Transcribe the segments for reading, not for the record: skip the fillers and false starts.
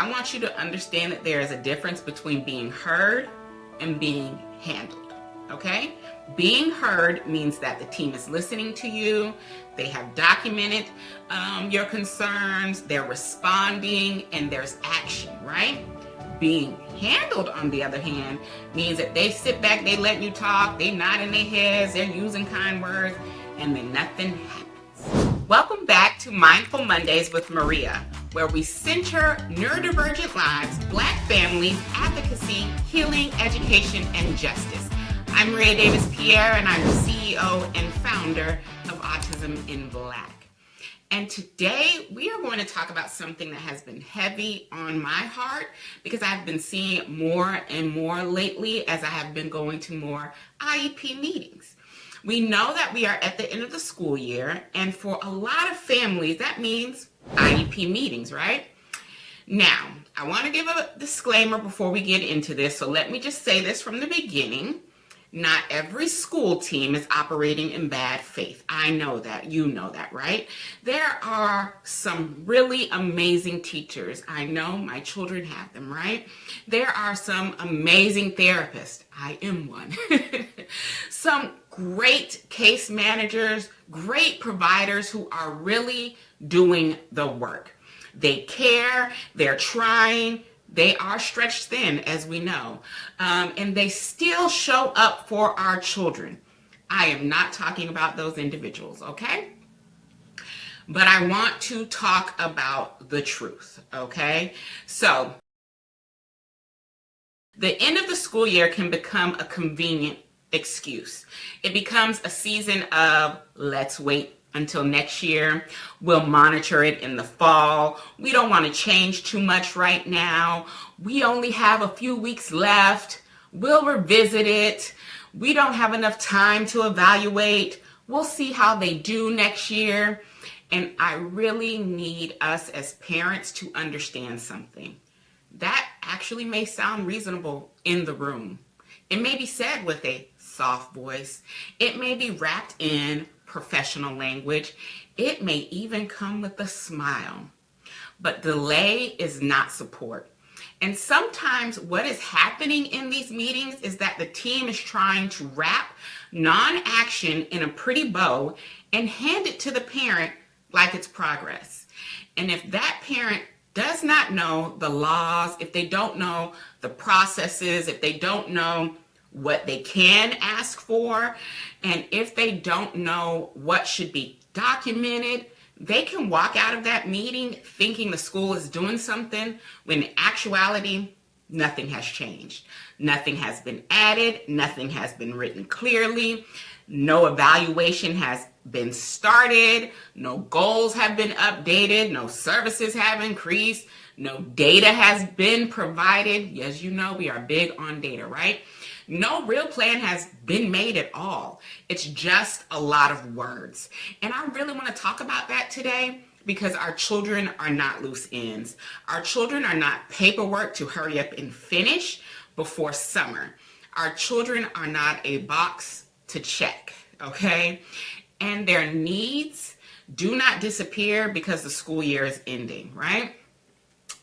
I want you to understand that there is a difference between being heard and being handled, okay? Being heard means that the team is listening to you, they have documented your concerns, they're responding, and there's action, right? Being handled, on the other hand, means that they sit back, they let you talk, they nod in their heads, they're using kind words, and then nothing happens. Welcome back to Mindful Mondays with Maria, where we center neurodivergent lives, Black families, advocacy, healing, education, and justice. I'm Maria Davis-Pierre, and I'm the CEO and founder of Autism in Black. And today we are going to talk about something that has been heavy on my heart because I've been seeing it more and more lately as I have been going to more IEP meetings. We know that we are at the end of the school year, and for a lot of families, that means IEP meetings, right? Now, I want to give a disclaimer before we get into this, so let me just say this from the beginning. Not every school team is operating in bad faith. I know that. You know that, right? There are some really amazing teachers. I know my children have them, right? There are some amazing therapists. I am one. Some great case managers, great providers who are really doing the work. They care, they're trying, they are stretched thin, as we know, and they still show up for our children. I am not talking about those individuals, okay? But I want to talk about the truth, okay? So, the end of the school year can become a convenient excuse. It becomes a season of let's wait until next year. We'll monitor it in the fall. We don't want to change too much right now. We only have a few weeks left. We'll revisit it. We don't have enough time to evaluate. We'll see how they do next year. And I really need us as parents to understand something. That actually may sound reasonable in the room. It may be said with a soft voice. It may be wrapped in professional language. It may even come with a smile. But delay is not support. And sometimes what is happening in these meetings is that the team is trying to wrap non-action in a pretty bow and hand it to the parent like it's progress. And if that parent does not know the laws, if they don't know the processes, if they don't know what they can ask for, and if they don't know what should be documented, they can walk out of that meeting thinking the school is doing something when in actuality, nothing has changed. Nothing has been added, nothing has been written clearly, no evaluation has been started, no goals have been updated, no services have increased, no data has been provided. As you know, we are big on data, right? No real plan has been made at all. It's just a lot of words. And I really want to talk about that today because our children are not loose ends. Our children are not paperwork to hurry up and finish before summer. Our children are not a box to check, okay? And their needs do not disappear because the school year is ending, right?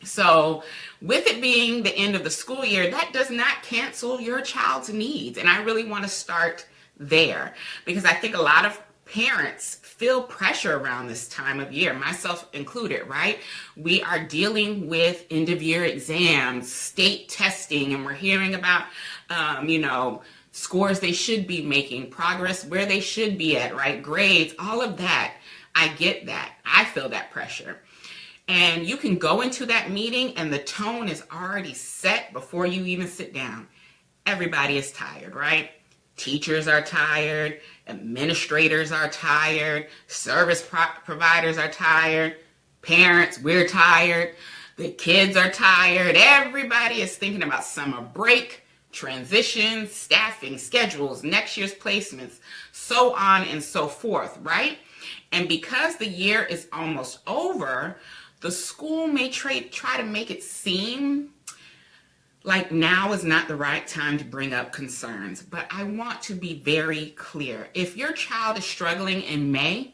So with it being the end of the school year, that does not cancel your child's needs. And I really want to start there because I think a lot of parents feel pressure around this time of year, myself included, right? We are dealing with end of year exams, state testing, and we're hearing about, scores they should be making, progress where they should be at, right? Grades, all of that. I get that. I feel that pressure. And you can go into that meeting and the tone is already set before you even sit down. Everybody is tired, right? Teachers are tired, administrators are tired, service providers are tired, parents, we're tired, the kids are tired. Everybody is thinking about summer break, transitions, staffing, schedules, next year's placements, so on and so forth, right? And because the year is almost over, the school may try to make it seem like now is not the right time to bring up concerns. But I want to be very clear. If your child is struggling in May,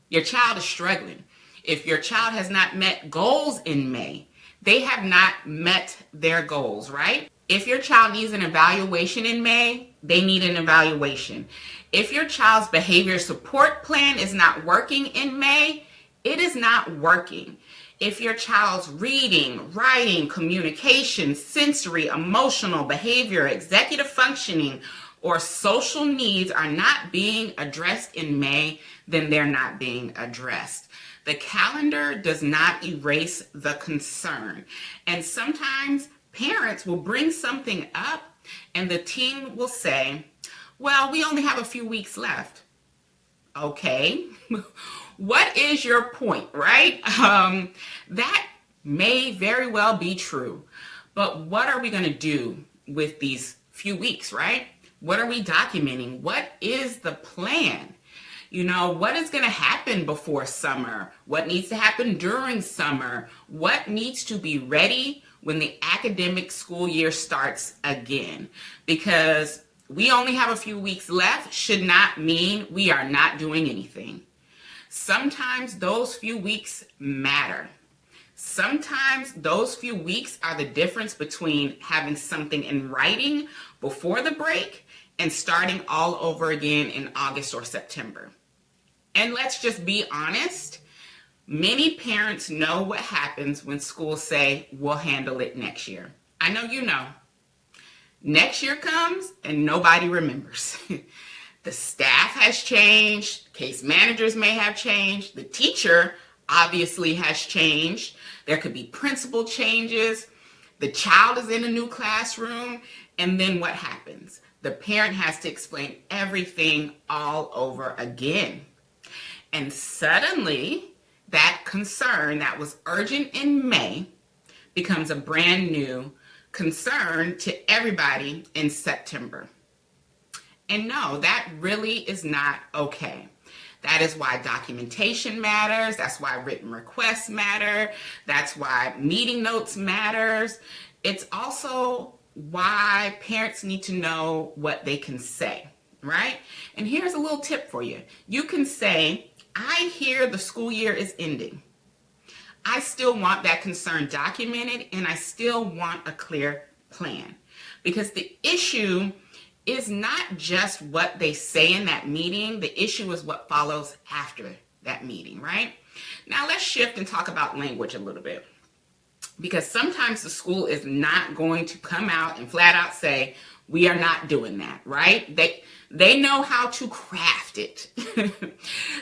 your child is struggling. If your child has not met goals in May, They have not met their goals, right? If your child needs an evaluation in May, they need an evaluation. If your child's behavior support plan is not working in May, it is not working. If your child's reading, writing, communication, sensory, emotional, behavior, executive functioning, or social needs are not being addressed in May, then they're not being addressed. The calendar does not erase the concern. And sometimes parents will bring something up and the team will say, well, we only have a few weeks left. Okay, what is your point, right? That may very well be true, but what are we going to do with these few weeks, right? What are we documenting? What is the plan? You know, what is going to happen before summer? What needs to happen during summer? What needs to be ready when the academic school year starts again? Because we only have a few weeks left should not mean we are not doing anything. Sometimes those few weeks matter. Sometimes those few weeks are the difference between having something in writing before the break and starting all over again in August or September. And let's just be honest, many parents know what happens when schools say, we'll handle it next year. I know you know. Next year comes and nobody remembers. The staff has changed, case managers may have changed, the teacher obviously has changed, there could be principal changes, the child is in a new classroom, and then what happens? The parent has to explain everything all over again. And suddenly, that concern that was urgent in May becomes a brand new concern to everybody in September. And no, that really is not okay. That is why documentation matters. That's why written requests matter. That's why meeting notes matters. It's also why parents need to know what they can say, right? And here's a little tip for you. You can say, I hear the school year is ending. I still want that concern documented and I still want a clear plan. Because the issue is not just what they say in that meeting. The issue is what follows after that meeting, right? Now let's shift and talk about language a little bit. Because sometimes the school is not going to come out and flat out say, we are not doing that, right? They know how to craft it.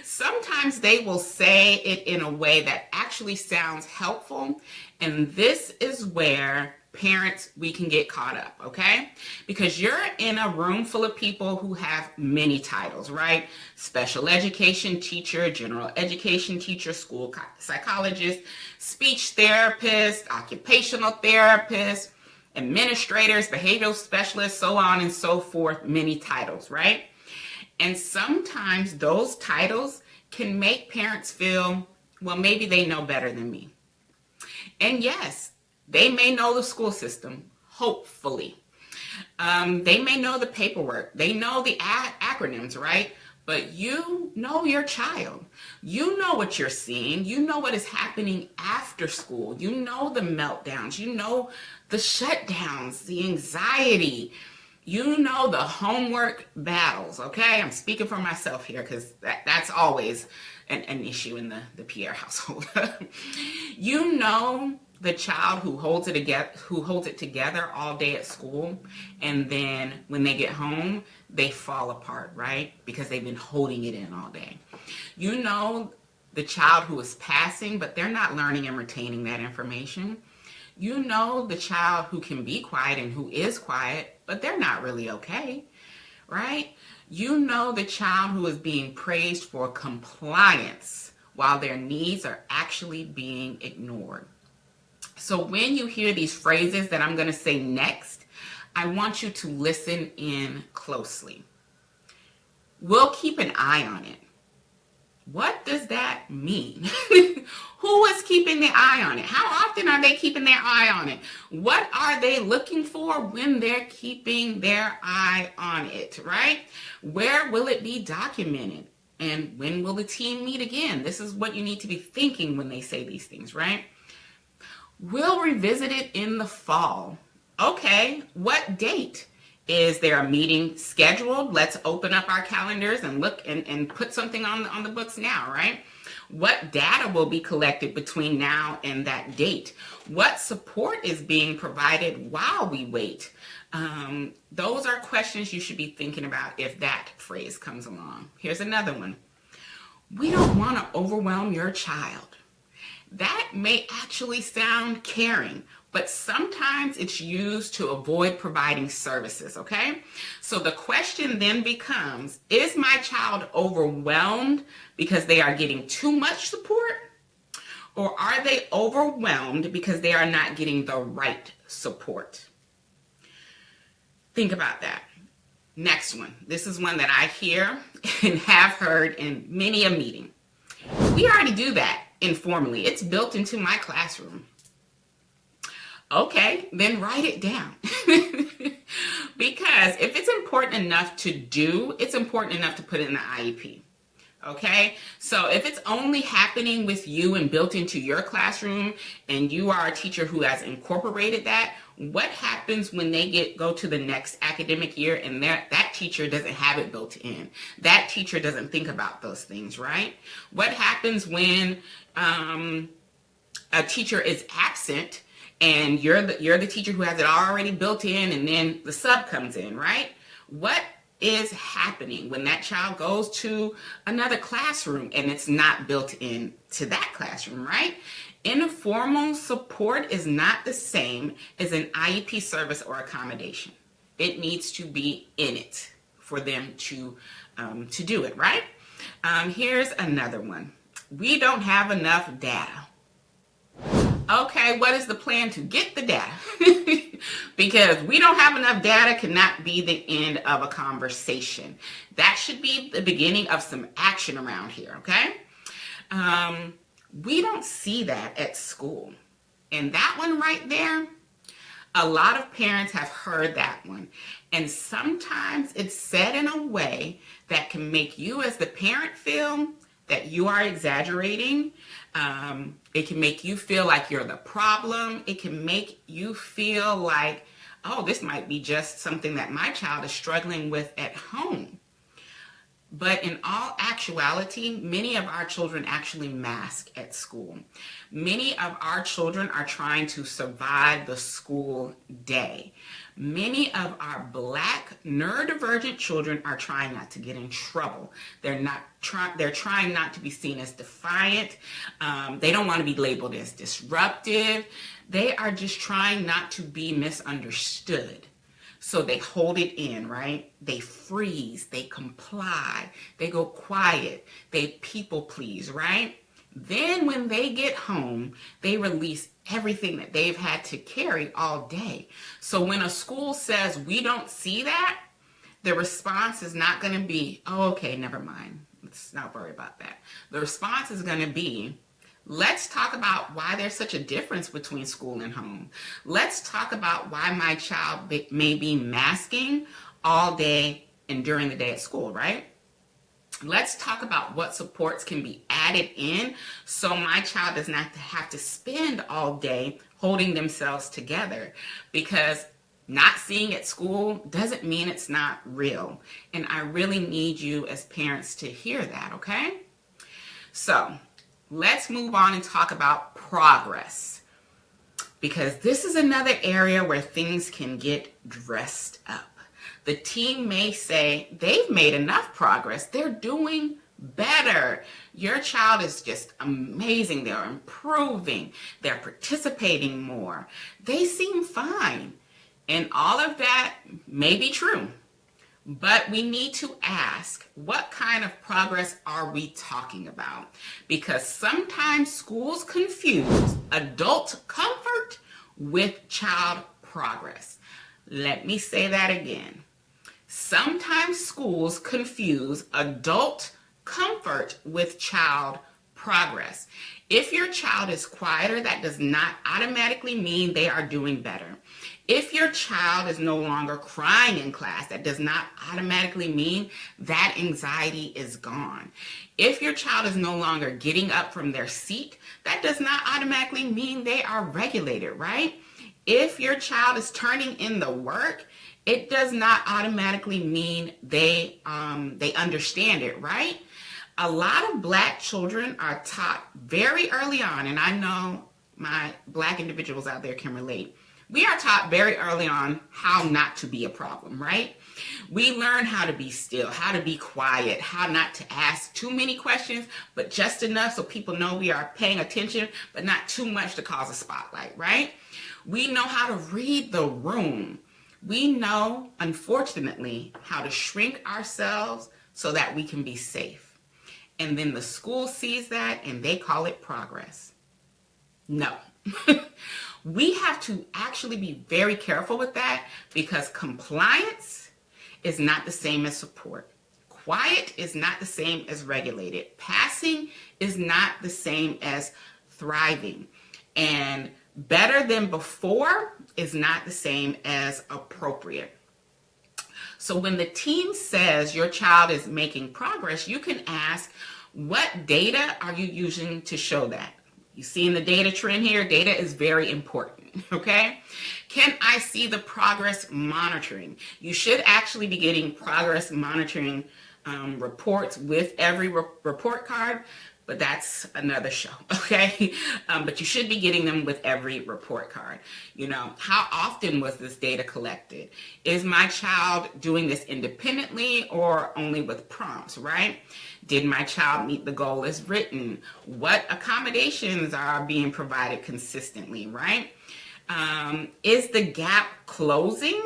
Sometimes they will say it in a way that actually sounds helpful. And this is where parents, we can get caught up, okay? Because you're in a room full of people who have many titles, right? Special education teacher, general education teacher, school psychologist, speech therapist, occupational therapist, administrators, behavioral specialists, so on and so forth, many titles, right? And sometimes those titles can make parents feel, well, maybe they know better than me. And yes, they may know the school system, hopefully. They may know the paperwork. They know the acronyms, right? But you know your child. You know what you're seeing. You know what is happening after school. You know the meltdowns. You know the shutdowns, the anxiety. You know the homework battles, okay? I'm speaking for myself here because that's always an issue in the Pierre household. You know the child who holds it together all day at school, and then when they get home, they fall apart, right? Because they've been holding it in all day. You know the child who is passing, but they're not learning and retaining that information. You know the child who can be quiet and who is quiet, but they're not really okay, right? You know the child who is being praised for compliance while their needs are actually being ignored. So when you hear these phrases that I'm going to say next, I want you to listen in closely. We'll keep an eye on it. What does that mean? Who is keeping the eye on it? How often are they keeping their eye on it? What are they looking for when they're keeping their eye on it, right? Where will it be documented? And when will the team meet again? This is what you need to be thinking when they say these things, right? We'll revisit it in the fall. Okay, what date? Is there a meeting scheduled? Let's open up our calendars and look and put something on the books now, right? What data will be collected between now and that date? What support is being provided while we wait? Those are questions you should be thinking about if that phrase comes along. Here's another one. We don't want to overwhelm your child. That may actually sound caring, but sometimes it's used to avoid providing services, okay? So the question then becomes, is my child overwhelmed because they are getting too much support? Or are they overwhelmed because they are not getting the right support? Think about that. Next one. This is one that I hear and have heard in many a meeting. We already do that informally. It's built into my classroom. Okay, then write it down. Because if it's important enough to do, it's important enough to put it in the IEP. Okay, so if it's only happening with you and built into your classroom and you are a teacher who has incorporated that, what happens when they go to the next academic year and that teacher doesn't have it built in? That teacher doesn't think about those things, right? What happens when a teacher is absent and you're the teacher who has it already built in and then the sub comes in, right? What is happening when that child goes to another classroom and it's not built in to that classroom, right? Informal support is not the same as an IEP service or accommodation. It needs to be in it for them to do it, right? Here's another one. We don't have enough data. Okay, what is the plan to get the data? Because we don't have enough data cannot be the end of a conversation. That should be the beginning of some action around here, okay? We don't see that at school. And that one right there, a lot of parents have heard that one. And sometimes it's said in a way that can make you as the parent feel that you are exaggerating. It can make you feel like you're the problem. It can make you feel like, oh, this might be just something that my child is struggling with at home. But in all actuality, many of our children actually mask at school. Many of our children are trying to survive the school day. Many of our Black neurodivergent children are trying not to get in trouble. They're trying not to be seen as defiant. They don't want to be labeled as disruptive. They are just trying not to be misunderstood. So they hold it in, right? They freeze, they comply, they go quiet, they people please, right? Then when they get home, they release everything that they've had to carry all day. So when a school says, we don't see that, the response is not going to be, oh, okay, never mind. Let's not worry about that. The response is going to be, let's talk about why there's such a difference between school and home. Let's talk about why my child may be masking all day and during the day at school, right? Let's talk about what supports can be added in so my child does not have to spend all day holding themselves together, because not seeing at school doesn't mean it's not real. And I really need you as parents to hear that, okay? So let's move on and talk about progress, because this is another area where things can get dressed up. The team may say they've made enough progress. They're doing better. Your child is just amazing. They're improving. They're participating more. They seem fine. And all of that may be true. But we need to ask, what kind of progress are we talking about? Because sometimes schools confuse adult comfort with child progress. Let me say that again. Sometimes schools confuse adult comfort with child progress. If your child is quieter, that does not automatically mean they are doing better. If your child is no longer crying in class, that does not automatically mean that anxiety is gone. If your child is no longer getting up from their seat, that does not automatically mean they are regulated, right? If your child is turning in the work, it does not automatically mean they understand it, right? A lot of Black children are taught very early on, and I know my Black individuals out there can relate. We are taught very early on how not to be a problem, right? We learn how to be still, how to be quiet, how not to ask too many questions, but just enough so people know we are paying attention, but not too much to cause a spotlight, right? We know how to read the room. We know, unfortunately, how to shrink ourselves so that we can be safe. And then the school sees that and they call it progress. No. We have to actually be very careful with that because compliance is not the same as support. Quiet is not the same as regulated. Passing is not the same as thriving. And better than before is not the same as appropriate. So when the team says your child is making progress, you can ask, what data are you using to show that? You see in the data trend here, data is very important, okay? Can I see the progress monitoring? You should actually be getting progress monitoring reports with every report card, but that's another show, okay? But you should be getting them with every report card. You know, how often was this data collected? Is my child doing this independently or only with prompts, right? Did my child meet the goal as written? What accommodations are being provided consistently, right? Is the gap closing?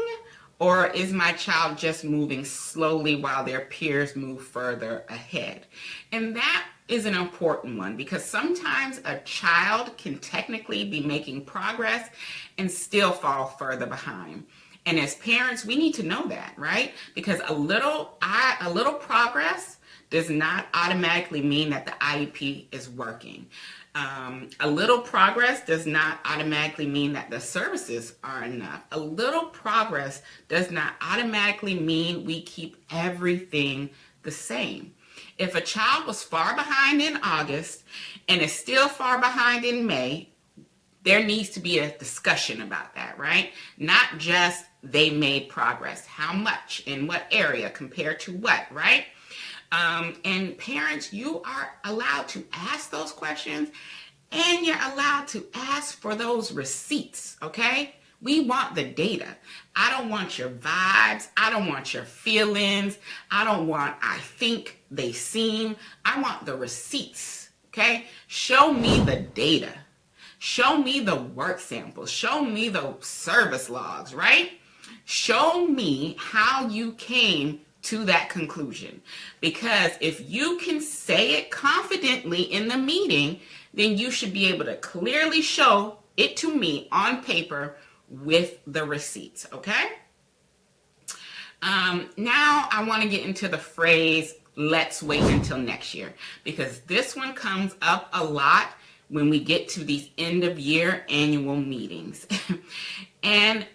Or is my child just moving slowly while their peers move further ahead? And that is an important one because sometimes a child can technically be making progress and still fall further behind. And as parents, we need to know that, right? Because a little progress does not automatically mean that the IEP is working. A little progress does not automatically mean that the services are enough. A little progress does not automatically mean we keep everything the same. If a child was far behind in August and is still far behind in May, there needs to be a discussion about that, right? Not just they made progress. How much? In what area? Compared to what, right? And parents, you are allowed to ask those questions and you're allowed to ask for those receipts, okay? We want the data. I don't want your vibes. I don't want your feelings. I don't want I think, they seem. I want the receipts, okay? Show me the data. Show me the work samples. Show me the service logs, right? Show me how you came to that conclusion. Because if you can say it confidently in the meeting, then you should be able to clearly show it to me on paper with the receipts, okay? Now I want to get into the phrase, let's wait until next year, because this one comes up a lot when we get to these end of year annual meetings. And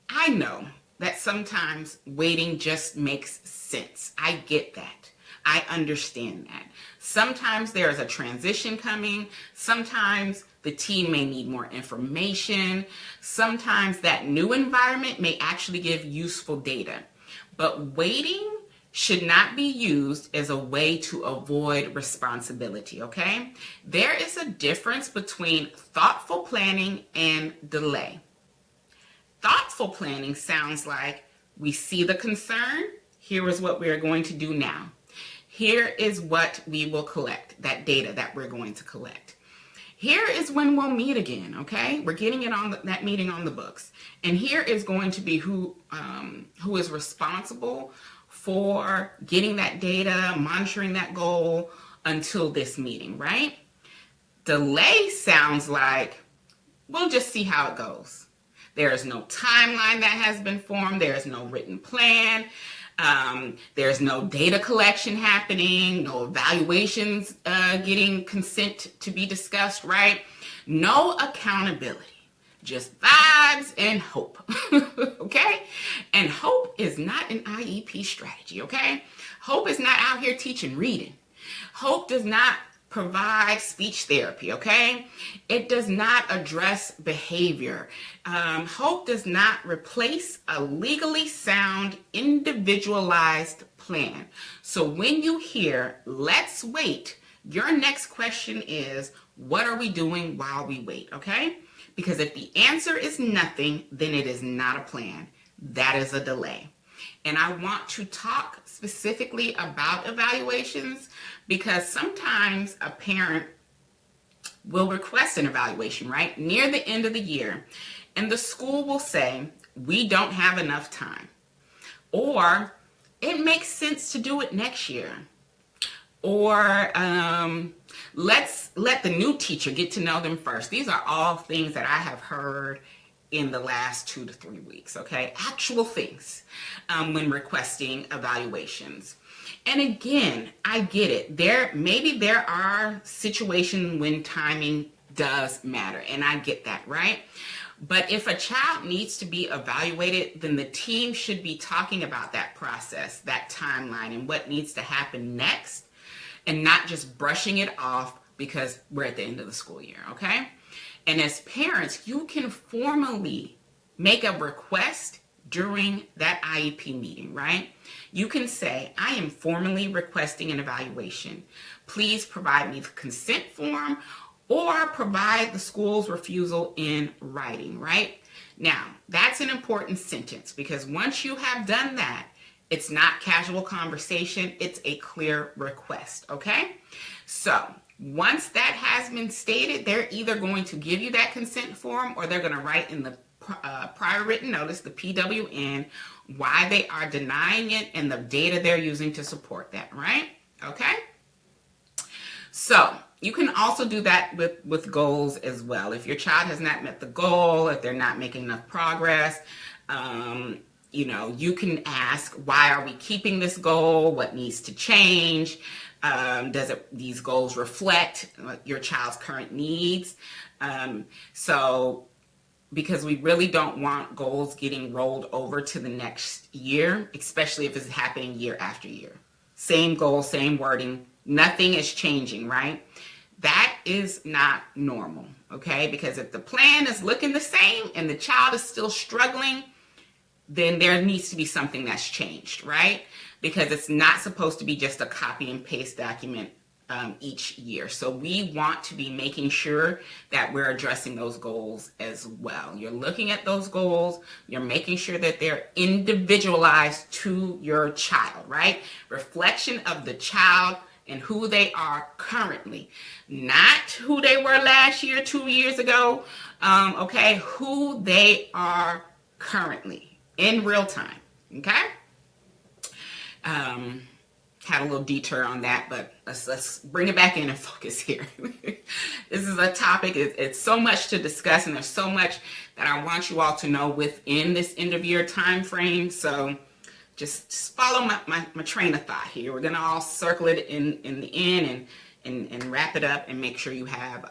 I know that sometimes waiting just makes sense. I get that. I understand that. Sometimes there is a transition coming. Sometimes the team may need more information. Sometimes that new environment may actually give useful data. But waiting should not be used as a way to avoid responsibility, okay? There is a difference between thoughtful planning and delay. Thoughtful planning sounds like we see the concern. Here is what we are going to do now. Here is what we will collect, that data that we're going to collect. Here is when we'll meet again, okay? We're getting it on that meeting on the books. And here is going to be who is responsible for getting that data, monitoring that goal until this meeting, right? Delay sounds like we'll just see how it goes. There is no timeline that has been formed. There is no written plan. There's no data collection happening, no evaluations getting consent to be discussed, right? No accountability, just vibes vibes and hope. Okay? And hope is not an IEP strategy, okay? Hope is not out here teaching reading. Hope does not provide speech therapy, okay? It does not address behavior. Hope does not replace a legally sound, individualized plan. So when you hear, let's wait, your next question is, what are we doing while we wait, okay? Because if the answer is nothing, then it is not a plan. That is a delay. And I want to talk specifically about evaluations because sometimes a parent will request an evaluation, right, near the end of the year, and the school will say, we don't have enough time, or it makes sense to do it next year, or let's let the new teacher get to know them first. These are all things that I have heard in the last 2 to 3 weeks, okay? Actual things when requesting evaluations. And again, I get it. Maybe there are situations when timing does matter, and I get that, right? But if a child needs to be evaluated, then the team should be talking about that process, that timeline, and what needs to happen next, and not just brushing it off because we're at the end of the school year, okay? And as parents, you can formally make a request during that IEP meeting, right? You can say, I am formally requesting an evaluation. Please provide me the consent form or provide the school's refusal in writing, right? Now, that's an important sentence because once you have done that, it's not casual conversation, it's a clear request, okay? So once that has been stated, they're either going to give you that consent form or they're going to write in the prior written notice, the PWN, why they are denying it and the data they're using to support that, right? Okay? So you can also do that with goals as well. If your child has not met the goal, if they're not making enough progress, you can ask, why are we keeping this goal? What needs to change? These goals reflect your child's current needs? Because we really don't want goals getting rolled over to the next year, especially if it's happening year after year. Same goal, same wording, nothing is changing, right? That is not normal, okay? Because if the plan is looking the same and the child is still struggling, then there needs to be something that's changed, right? Because it's not supposed to be just a copy and paste document each year. So we want to be making sure that we're addressing those goals as well. You're looking at those goals, you're making sure that they're individualized to your child, right? Reflection of the child and who they are currently, not who they were last year, 2 years ago, okay? Who they are currently in real time, okay? Had a little detour on that, but let's bring it back in and focus here. This is a topic, it's so much to discuss, and there's so much that I want you all to know within this end of year time frame. So just follow my train of thought here. We're gonna all circle it in the end and wrap it up and make sure you have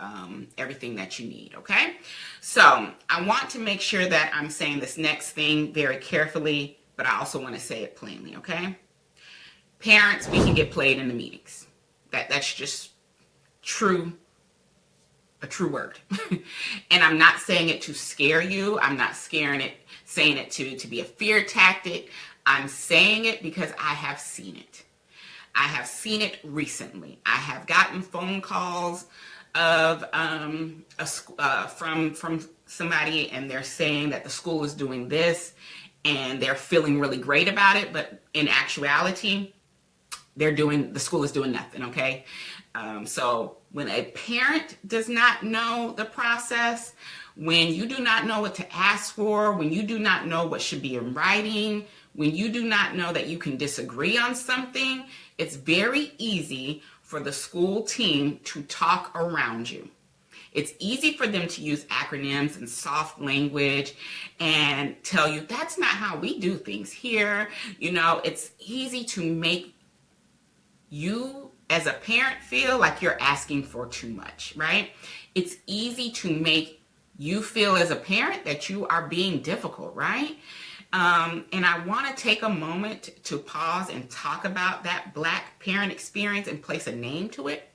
everything that you need, okay? So I want to make sure that I'm saying this next thing very carefully, but I also want to say it plainly, okay? Parents, we can get played in the meetings. That's just a true word. And I'm not saying it to scare you. I'm not saying it to be a fear tactic. I'm saying it because I have seen it. I have seen it recently. I have gotten phone calls of from somebody, and they're saying that the school is doing this and they're feeling really great about it, but in actuality, the school is doing nothing, okay? So when a parent does not know the process, when you do not know what to ask for, when you do not know what should be in writing, when you do not know that you can disagree on something, it's very easy for the school team to talk around you. It's easy for them to use acronyms and soft language and tell you, that's not how we do things here. It's easy to make you as a parent feel like you're asking for too much, right? It's easy to make You feel as a parent that you are being difficult, right? And I want to take a moment to pause and talk about that Black parent experience and place a name to it,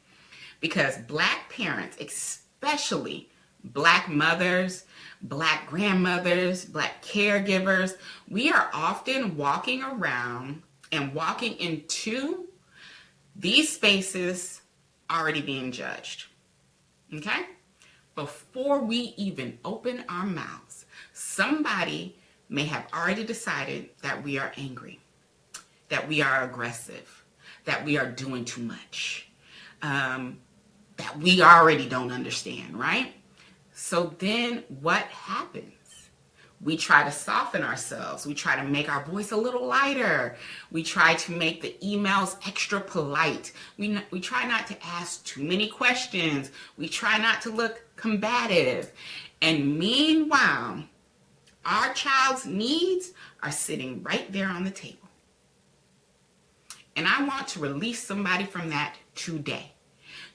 because Black parents, especially Black mothers, Black grandmothers, Black caregivers, we are often walking around and walking into these spaces already being judged. Okay? Before we even open our mouths, somebody may have already decided that we are angry, that we are aggressive, that we are doing too much, that we already don't understand, right? So then what happens? We try to soften ourselves. We try to make our voice a little lighter. We try to make the emails extra polite. We try not to ask too many questions. We try not to look combative. And meanwhile, our child's needs are sitting right there on the table. And I want to release somebody from that today.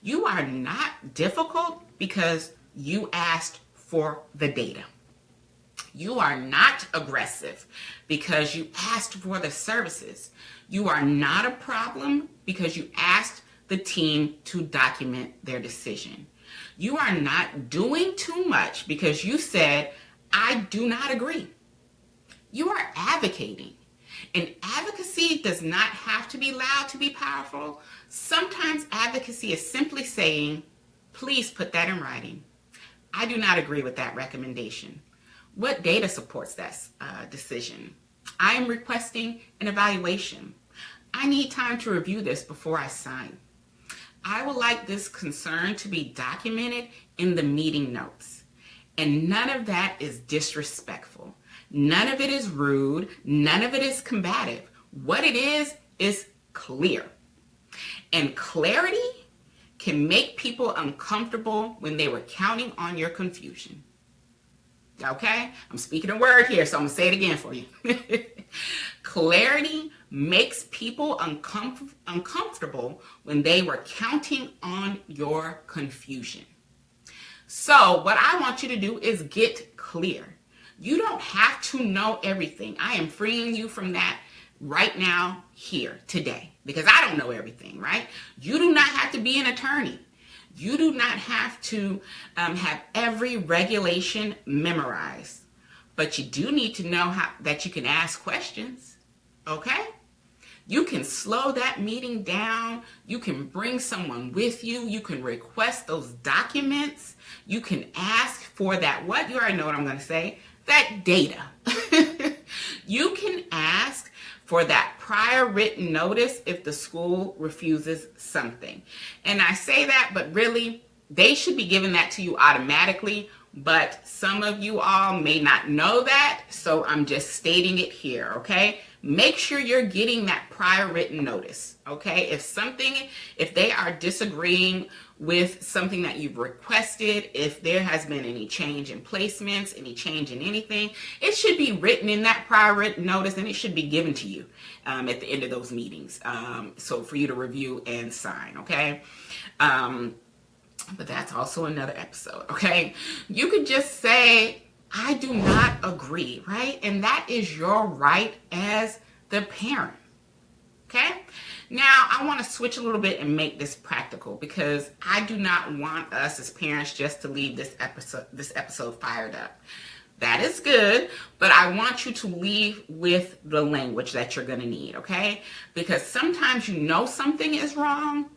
You are not difficult because you asked for the data. You are not aggressive because you asked for the services. You are not a problem because you asked the team to document their decision. You are not doing too much because you said, I do not agree. You are advocating. And advocacy does not have to be loud to be powerful. Sometimes advocacy is simply saying, please put that in writing. I do not agree with that recommendation. What data supports that decision? I am requesting an evaluation. I need time to review this before I sign. I would like this concern to be documented in the meeting notes. And none of that is disrespectful. None of it is rude. None of it is combative. What it is clear. And clarity can make people uncomfortable when they were counting on your confusion. Okay? I'm speaking a word here, so I'm going to say it again for you. Clarity makes people uncomfortable when they were counting on your confusion. So what I want you to do is get clear. You don't have to know everything. I am freeing you from that right now, here, today, because I don't know everything, right? You do not have to be an attorney. You do not have to have every regulation memorized, but you do need to know that you can ask questions, okay? You can slow that meeting down. You can bring someone with you. You can request those documents. You can ask for that, what? You already know what I'm going to say, that data. You can ask for that prior written notice if the school refuses something. And I say that, but really, they should be giving that to you automatically, but some of you all may not know that, so I'm just stating it here, okay? Make sure you're getting that prior written notice, okay? If they are disagreeing with something that you've requested, if there has been any change in placements, any change in anything, it should be written in that prior written notice, and it should be given to you at the end of those meetings, so for you to review and sign, okay? But that's also another episode, okay? You could just say, I do not agree, right? And that is your right as the parent, okay? Now, I want to switch a little bit and make this practical, because I do not want us as parents just to leave this episode fired up. That is good, but I want you to leave with the language that you're going to need, okay? Because sometimes you know something is wrong,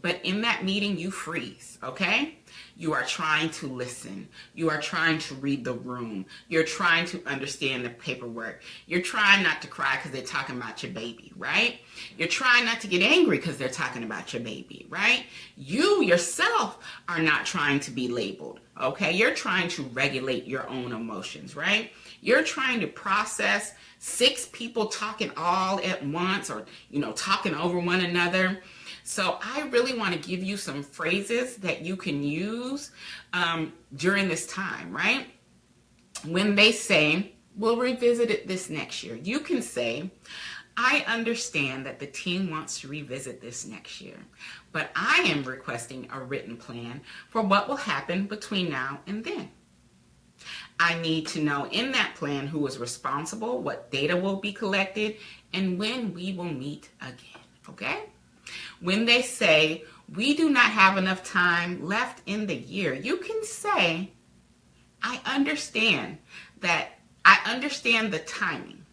but in that meeting you freeze, okay? You are trying to listen. You are trying to read the room. You're trying to understand the paperwork. You're trying not to cry because they're talking about your baby, right? You're trying not to get angry because they're talking about your baby, right? You yourself are not trying to be labeled, okay? You're trying to regulate your own emotions, right? You're trying to process 6 people talking all at once, or, talking over one another. So I really want to give you some phrases that you can use during this time, right? When they say, we'll revisit it this next year, you can say, I understand that the team wants to revisit this next year, but I am requesting a written plan for what will happen between now and then. I need to know in that plan who is responsible, what data will be collected, and when we will meet again, okay? When they say, we do not have enough time left in the year, you can say, I understand the timing,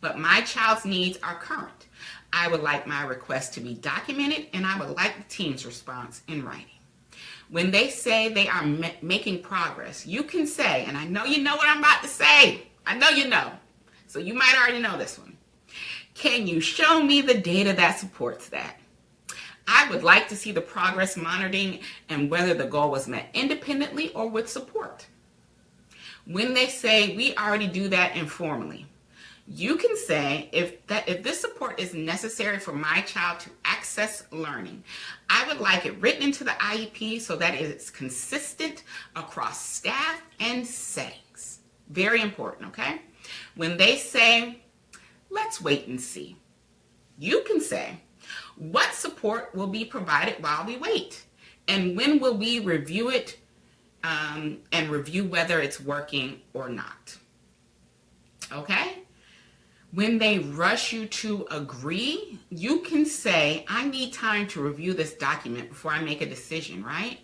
but my child's needs are current. I would like my request to be documented, and I would like the team's response in writing. When they say they are making progress, you can say, and I know you know what I'm about to say. I know you know. So you might already know this one. Can you show me the data that supports that? I would like to see the progress monitoring and whether the goal was met independently or with support. When they say we already do that informally, you can say if this support is necessary for my child to access learning, I would like it written into the IEP so that it is consistent across staff and settings. Very important, okay? When they say, let's wait and see, you can say, what support will be provided while we wait? And when will we review it and review whether it's working or not? Okay? When they rush you to agree, you can say, I need time to review this document before I make a decision, right?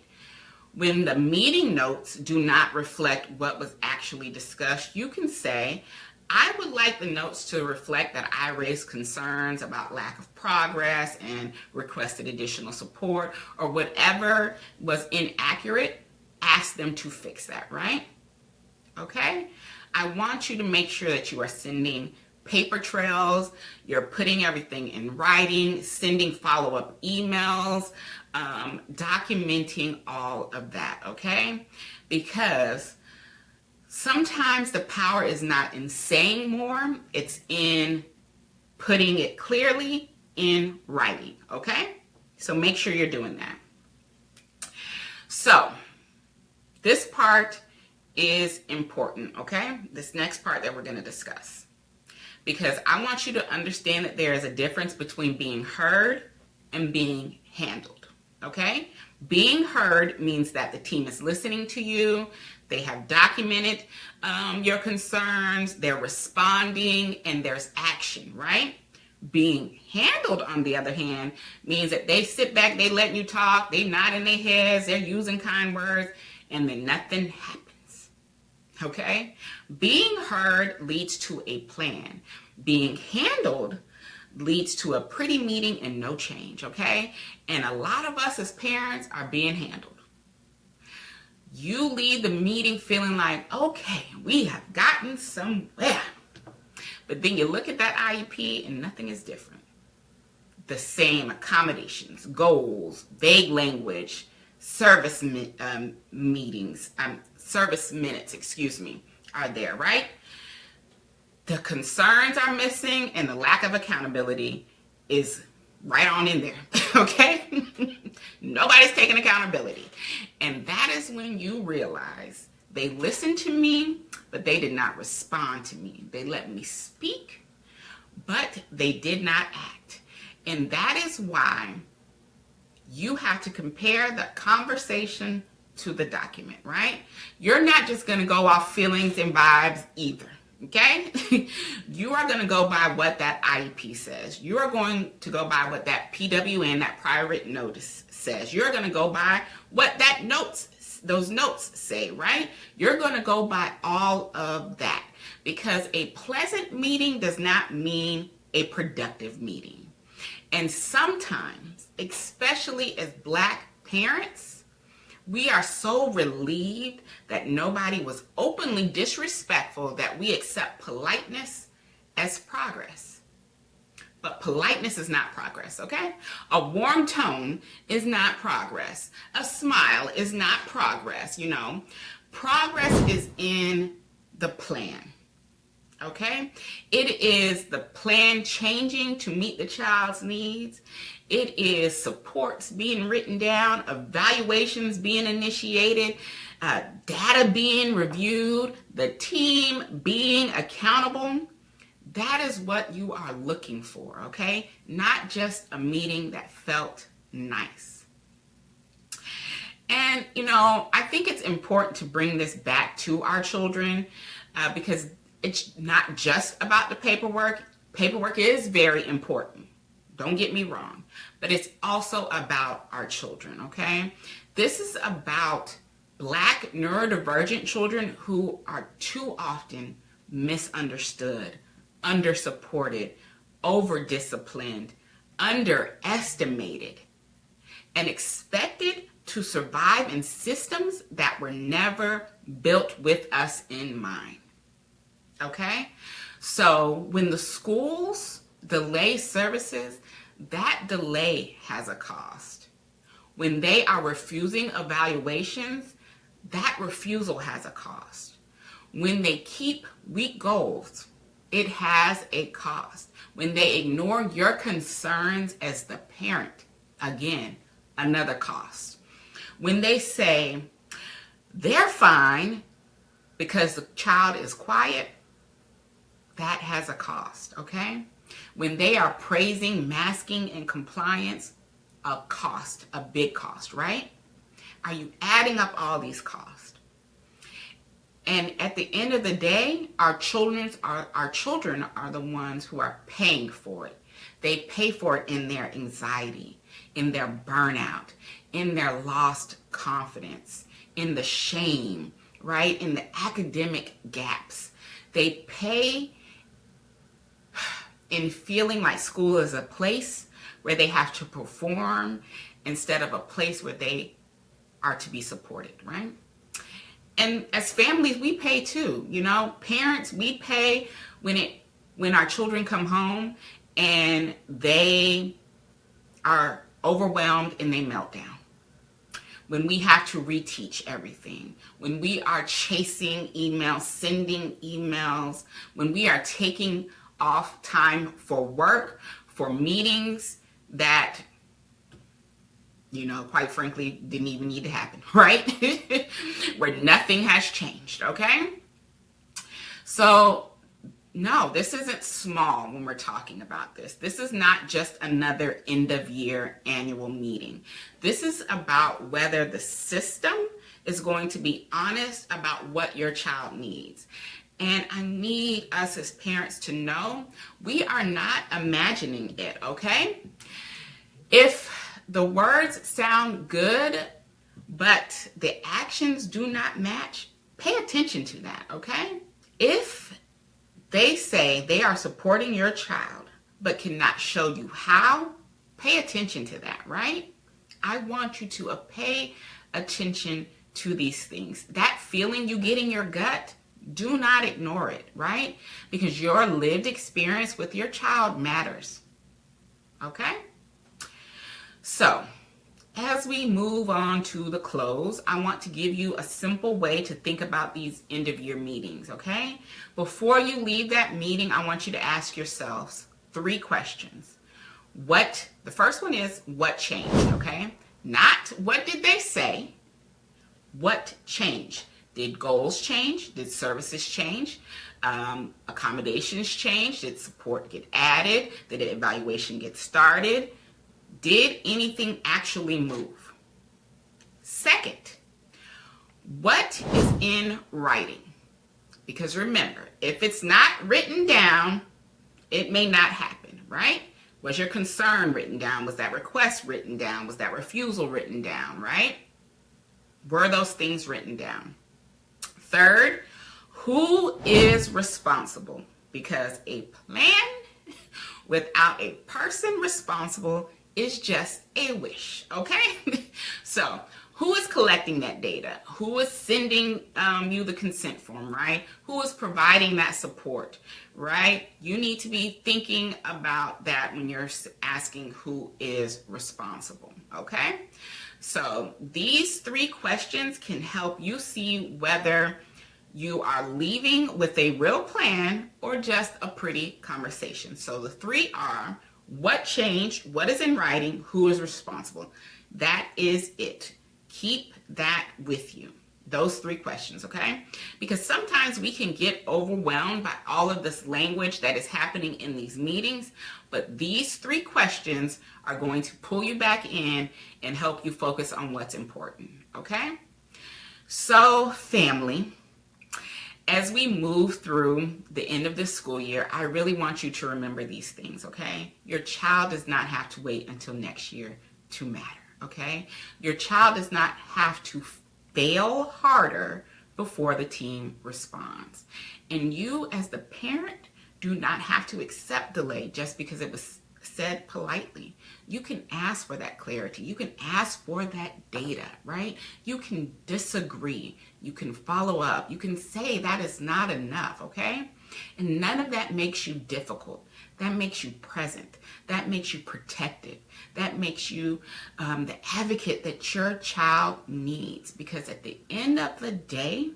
When the meeting notes do not reflect what was actually discussed, you can say, I would like the notes to reflect that I raised concerns about lack of progress and requested additional support, or whatever was inaccurate, ask them to fix that, right? Okay? I want you to make sure that you are sending paper trails, you're putting everything in writing, sending follow-up emails, documenting all of that, okay? Because sometimes the power is not in saying more, it's in putting it clearly in writing, okay? So make sure you're doing that. So this part is important, okay? This next part that we're going to discuss. Because I want you to understand that there is a difference between being heard and being handled, okay? Being heard means that the team is listening to you, they have documented your concerns, they're responding, and there's action, right? Being handled, on the other hand, means that they sit back, they let you talk, they nod in their heads, they're using kind words, and then nothing happens. Okay? Being heard leads to a plan. Being handled leads to a pretty meeting and no change, okay? And a lot of us as parents are being handled. You leave the meeting feeling like, okay, we have gotten somewhere. But then you look at that IEP and nothing is different. The same accommodations, goals, vague language, service minutes, are there, right? The concerns are missing and the lack of accountability is right on in there, okay? Nobody's taking accountability. And that is when you realize they listened to me, but they did not respond to me. They let me speak, but they did not act. And that is why you have to compare the conversation to the document, right? You're not just going to go off feelings and vibes either, okay? You are going to go by what that IEP says. You are going to go by what that PWN, that prior written notice, says. You're going to go by what those notes say, right? You're going to go by all of that, because a pleasant meeting does not mean a productive meeting. And sometimes, especially as Black parents, we are so relieved that nobody was openly disrespectful that we accept politeness as progress. But politeness is not progress, okay? A warm tone is not progress. A smile is not progress, you know. Progress is in the plan, okay? It is the plan changing to meet the child's needs. It is supports being written down, evaluations being initiated, data being reviewed, the team being accountable. That is what you are looking for, okay? Not just a meeting that felt nice. And, I think it's important to bring this back to our children because it's not just about the paperwork. Paperwork is very important. Don't get me wrong. But it's also about our children, okay? This is about Black neurodivergent children who are too often misunderstood, undersupported, over-disciplined, underestimated, and expected to survive in systems that were never built with us in mind. Okay? So when the schools delay services, that delay has a cost. When they are refusing evaluations, that refusal has a cost. When they keep weak goals, it has a cost. When they ignore your concerns as the parent, again, another cost. When they say they're fine because the child is quiet, that has a cost, okay? When they are praising masking and compliance, a cost, a big cost, right? Are you adding up all these costs? And at the end of the day, our children are the ones who are paying for it. They pay for it in their anxiety, in their burnout, in their lost confidence, in the shame, right? In the academic gaps. They pay in feeling like school is a place where they have to perform instead of a place where they are to be supported, right? And as families, we pay too. Parents, we pay when our children come home and they are overwhelmed and they melt down. When we have to reteach everything, when we are chasing emails, sending emails, when we are taking off time for work, for meetings that, quite frankly, didn't even need to happen, right? Where nothing has changed, okay? So, no, this isn't small when we're talking about this. This is not just another end of year annual meeting. This is about whether the system is going to be honest about what your child needs. And I need us as parents to know we are not imagining it, okay? If the words sound good, but the actions do not match, pay attention to that, okay? If they say they are supporting your child, but cannot show you how, pay attention to that, right? I want you to pay attention to these things. That feeling you get in your gut, do not ignore it, right? Because your lived experience with your child matters, okay? So, as we move on to the close, I want to give you a simple way to think about these end of year meetings, okay? Before you leave that meeting, I want you to ask yourselves 3 questions. The first one is, what changed, okay? Not what did they say, what changed? Did goals change? Did services change? Accommodations change? Did support get added? Did the evaluation get started? Did anything actually move? Second, what is in writing? Because remember, if it's not written down, it may not happen, right? Was your concern written down? Was that request written down? Was that refusal written down, right? Were those things written down? Third, who is responsible? Because a plan without a person responsible is just a wish, okay? So, who is collecting that data? Who is sending you the consent form, right? Who is providing that support, right? You need to be thinking about that when you're asking who is responsible, okay? So, these 3 questions can help you see whether you are leaving with a real plan or just a pretty conversation. So, the 3 are: what changed? What is in writing? Who is responsible? That is it. Keep that with you. Those 3 questions, okay? Because sometimes we can get overwhelmed by all of this language that is happening in these meetings, but these 3 questions are going to pull you back in and help you focus on what's important, okay? So, family, as we move through the end of this school year, I really want you to remember these things, okay? Your child does not have to wait until next year to matter, okay? Your child does not have to fail harder before the team responds. And you, as the parent, do not have to accept delay just because it was said politely. You can ask for that clarity. You can ask for that data, right? You can disagree. You can follow up. You can say that is not enough, okay? And none of that makes you difficult. That makes you present. That makes you protective. That makes you the advocate that your child needs. Because at the end of the day,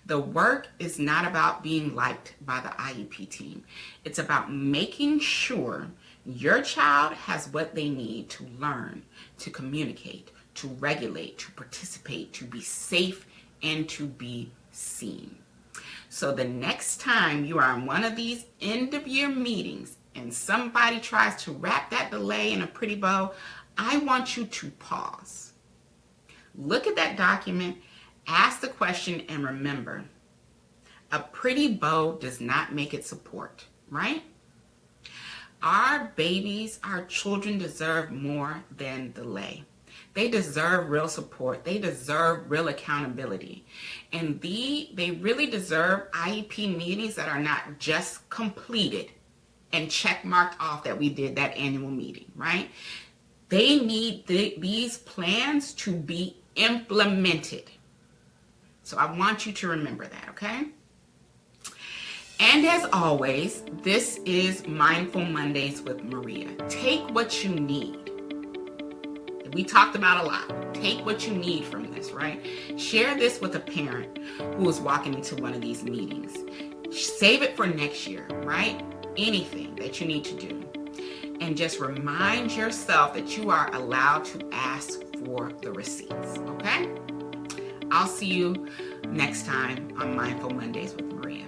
the work is not about being liked by the IEP team. It's about making sure your child has what they need to learn, to communicate, to regulate, to participate, to be safe, and to be seen. So the next time you are in one of these end of year meetings and somebody tries to wrap that delay in a pretty bow, I want you to pause. Look at that document, ask the question, and remember, a pretty bow does not make it support, right? Our babies, our children deserve more than delay. They deserve real support. They deserve real accountability. And they really deserve IEP meetings that are not just completed and check marked off that we did that annual meeting, right? They need these plans to be implemented. So I want you to remember that, okay? And as always, this is Mindful Mondays with Maria. Take what you need. We talked about a lot. Take what you need from this, right? Share this with a parent who is walking into one of these meetings. Save it for next year, right? Anything that you need to do. And just remind yourself that you are allowed to ask for the receipts, okay? I'll see you next time on Mindful Mondays with Maria.